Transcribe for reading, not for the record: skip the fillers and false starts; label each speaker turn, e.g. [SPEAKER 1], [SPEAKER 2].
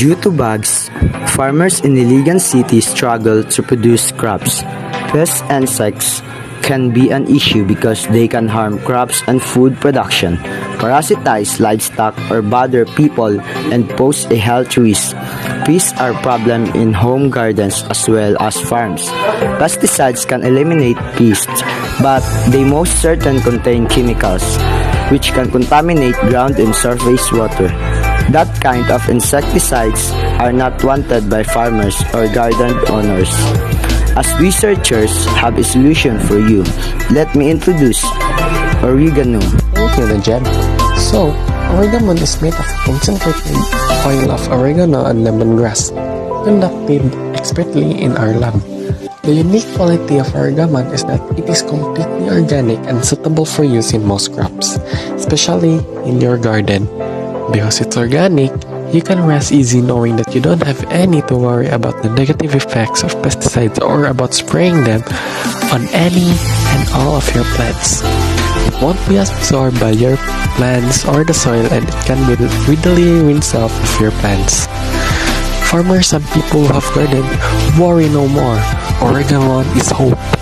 [SPEAKER 1] Due to bugs, farmers in Iligan City struggle to produce crops. Pests and insects can be an issue because they can harm crops and food production, parasitize livestock or bother people and pose a health risk. Pests are a problem in home gardens as well as farms. Pesticides can eliminate pests, but they most certain contain chemicals, which can contaminate ground and surface water. That kind of insecticides are not wanted by farmers or garden owners. As researchers have a solution for you, let me introduce Oregano.
[SPEAKER 2] Thank you, Jen. So, Oregamon is made of concentrated oil of oregano and lemongrass, conducted expertly in our lab. The unique quality of Oregamon is that it is completely organic and suitable for use in most crops, especially in your garden. Because it's organic, you can rest easy knowing that you don't have any to worry about the negative effects of pesticides or about spraying them on any and all of your plants. It won't be absorbed by your plants or the soil, and it can be readily rinsed off of your plants. Farmers and people who have garden, worry no more. Oregamon is hope.